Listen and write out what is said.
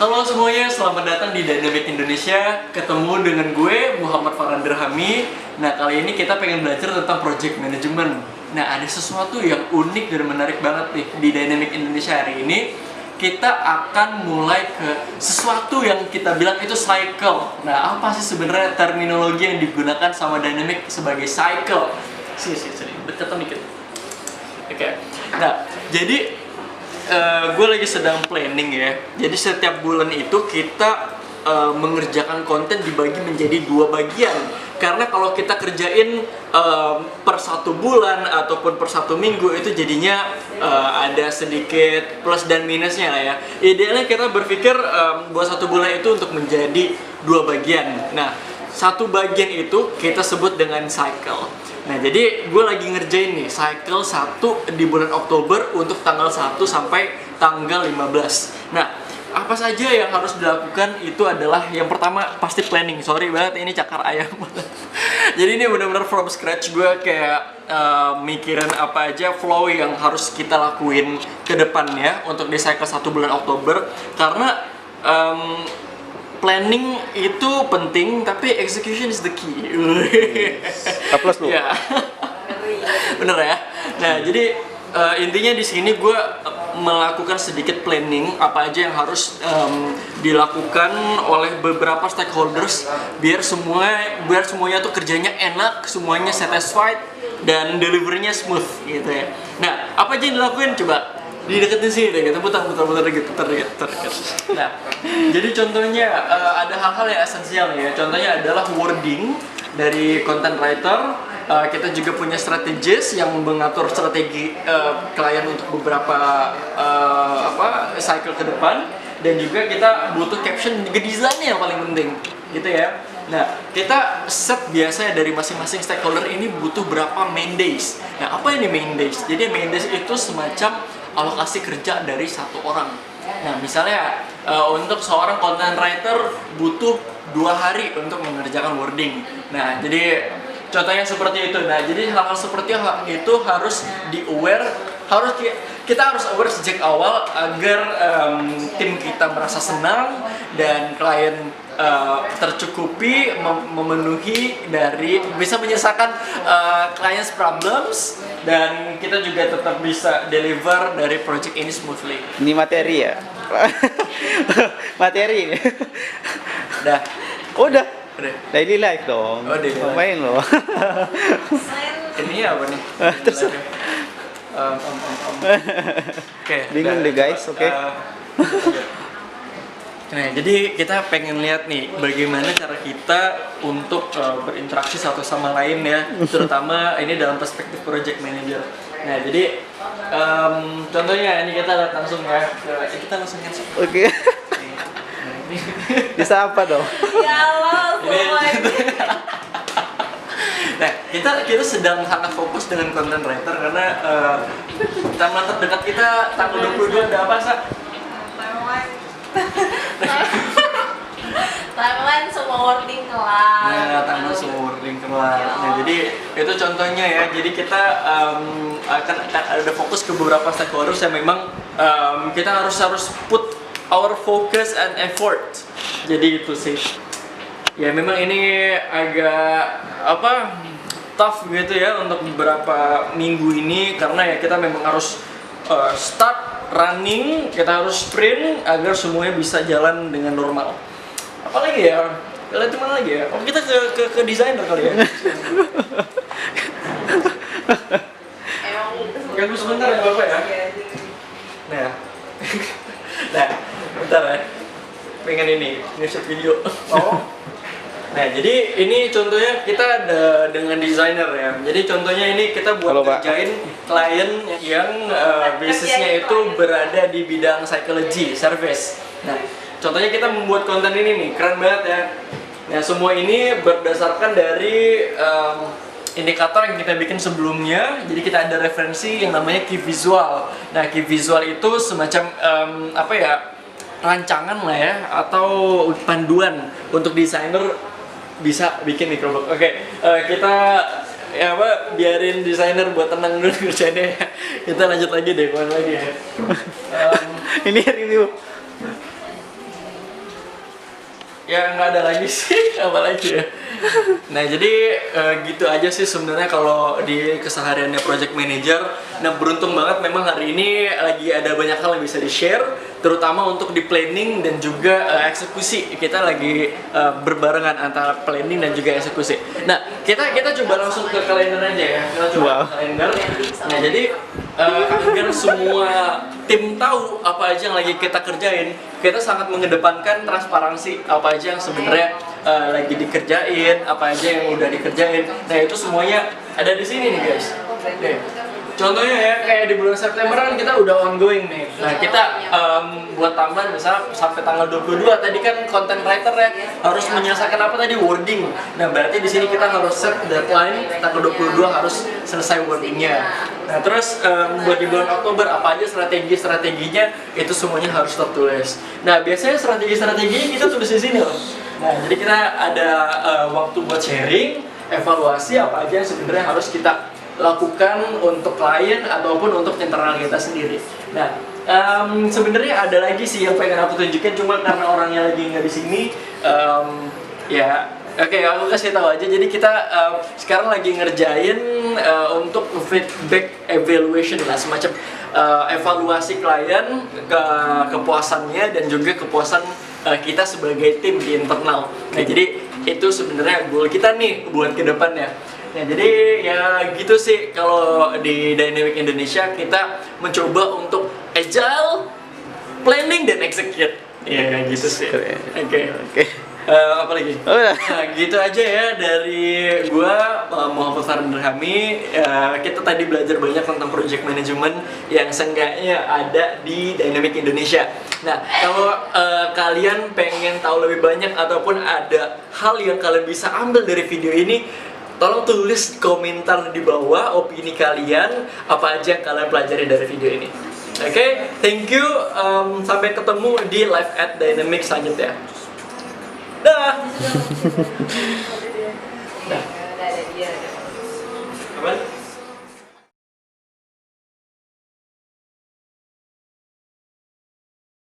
Halo semuanya, selamat datang di Dynamic Indonesia. Ketemu dengan gue, Muhammad Farhan Dirhami. Nah, kali ini kita pengen belajar tentang project management. Nah, ada sesuatu yang unik dan menarik banget nih di Dynamic Indonesia hari ini. Kita akan mulai ke sesuatu yang kita bilang itu cycle. Nah, apa sih sebenarnya terminologi yang digunakan sama Dynamic sebagai cycle? Sini, deketan dikit. Oke. Nah, jadi gue lagi sedang planning ya. Jadi setiap bulan itu kita mengerjakan konten dibagi menjadi 2 bagian. Karena kalau kita kerjain per 1 bulan ataupun per 1 minggu itu jadinya ada sedikit plus dan minusnya lah ya. Idealnya kita berpikir buat 1 bulan itu untuk menjadi 2 bagian. Nah, 1 bagian itu kita sebut dengan cycle. Nah, jadi gue lagi ngerjain nih cycle 1 di bulan Oktober untuk tanggal 1 sampai tanggal 15. Nah, apa saja yang harus dilakukan itu adalah yang pertama pasti planning. Sorry banget ini cakar ayam. Jadi ini benar-benar from scratch, gue kayak mikirin apa aja flow yang harus kita lakuin ke depannya untuk di cycle 1 bulan Oktober. Karena planning itu penting, tapi execution is the key. Plus lu. Ya, bener ya. Nah, jadi intinya di sini gue melakukan sedikit planning apa aja yang harus dilakukan oleh beberapa stakeholders biar semuanya tuh kerjanya enak, semuanya satisfied dan deliverynya smooth gitu ya. Nah, apa aja yang dilakuin coba? Dideketin sini deh, kita putar gitu. Nah, jadi contohnya ada hal-hal yang esensial ya. Contohnya adalah wording dari content writer. Kita juga punya strategis yang mengatur strategi klien untuk beberapa cycle ke depan. Dan juga kita butuh caption juga desain yang paling penting, gitu ya. Nah, kita set biasanya dari masing-masing stakeholder ini butuh berapa main days. Nah, apa ini main days? Jadi main days itu semacam alokasi kerja dari 1 orang. Nah, misalnya untuk seorang content writer butuh 2 hari untuk mengerjakan wording. Nah, jadi contohnya seperti itu. Nah, jadi hal-hal seperti itu harus di-aware, kita harus aware sejak awal agar tim kita merasa senang dan klien tercukupi memenuhi dari bisa menyelesaikan client's problems dan kita juga tetap bisa deliver dari project ini smoothly. Ini materi ya? Materi ini? Udah. Oh, udah? Udah. Daily life dong. Oh, daily life. Ngapain lo? Ini apa nih? Terus Oke, bingung deh guys, oke. Nah, jadi kita pengen lihat nih bagaimana cara kita untuk berinteraksi satu sama lain ya, terutama ini dalam perspektif project manager. Nah, jadi contohnya ini kita lihat langsung ya, kita langsung cancel. Oke. Bisa apa dong? Ya Allah, Nah, kita sedang sangat fokus dengan content writer karena tanggal terdekat kita tanggal 22 ada apa sih? Timeline semua wording kelar. Nah, tanggal semua wording kelar. Nah, jadi itu contohnya ya. Jadi kita akan ada fokus ke beberapa stakeholders yang memang kita harus put our focus and effort. Jadi itu sih. Ya memang ini agak tough gitu ya untuk beberapa minggu ini karena ya kita memang harus start running, kita harus sprint agar semuanya bisa jalan dengan normal. Apalagi ya? Kalian itu mana lagi ya? Oh, kita ke desainer kali ya. Ganggu sebentar ya Bapak ya. Nah, bentar ya. Pengen ini nge-shoot video. Oh. Nah, jadi ini contohnya kita ada dengan desainer ya. Jadi contohnya ini kita buat kerjain klien yang bisnisnya itu berada di bidang psychology service. Nah, contohnya kita membuat konten ini nih, keren banget ya. Nah, semua ini berdasarkan dari indikator yang kita bikin sebelumnya. Jadi kita ada referensi yang namanya key visual. Nah, key visual itu semacam rancangan lah ya atau panduan untuk desainer bisa bikin microblog. Oke, kita biarin desainer buat tenang dulu kerjanya. Kita lanjut lagi deh, kemana lagi ya? Ini review. ya nggak ada lagi sih, apalagi ya. Nah jadi gitu aja sih sebenarnya kalau di kesehariannya project manager. Nah beruntung banget memang hari ini lagi ada banyak hal yang bisa di share, terutama untuk di planning dan juga eksekusi. Kita lagi berbarengan antara planning dan juga eksekusi. Nah kita coba langsung ke kalender aja ya. Kita coba ke kalender. Nah jadi agar semua tim tahu apa aja yang lagi kita kerjain, kita sangat mengedepankan transparansi apa aja yang sebenarnya lagi dikerjain, apa aja yang udah dikerjain. Nah itu semuanya ada di sini nih guys. Nih. Contohnya ya kayak di bulan September kan kita udah ongoing nih. Nah kita buat tambahan misalnya sampai tanggal 22 tadi kan content writer ya harus menyelesaikan apa tadi, wording. Nah berarti di sini kita harus set deadline tanggal 22 harus selesai wordingnya. Nah terus buat di bulan Oktober apa aja strateginya itu semuanya harus tertulis. Nah biasanya strategi-strateginya kita tulis di sini loh. Nah jadi kita ada waktu buat sharing, evaluasi apa aja yang sebenarnya harus kita lakukan untuk klien ataupun untuk internal kita sendiri. Nah, sebenarnya ada lagi sih yang pengen aku tunjukin, cuma karena orangnya lagi nggak di sini, ya, oke, aku kasih tahu aja. Jadi kita sekarang lagi ngerjain untuk feedback evaluation lah, semacam evaluasi klien kepuasannya dan juga kepuasan kita sebagai tim di internal. Nah, jadi itu sebenarnya goal kita nih buat ke depannya. Nah, jadi ya gitu sih kalau di Dynamic Indonesia kita mencoba untuk agile, planning dan execute. Ya gitu sih. Oke. Apa lagi? Udah. Nah, gitu aja ya dari gua Muhammad Farhan Dirhami. Kita tadi belajar banyak tentang project management yang seenggaknya ada di Dynamic Indonesia. Nah, kalau kalian pengen tahu lebih banyak ataupun ada hal yang kalian bisa ambil dari video ini, tolong tulis komentar di bawah opini kalian, apa aja yang kalian pelajari dari video ini. Oke, thank you. Sampai ketemu di live at Dynamic selanjutnya. Dah.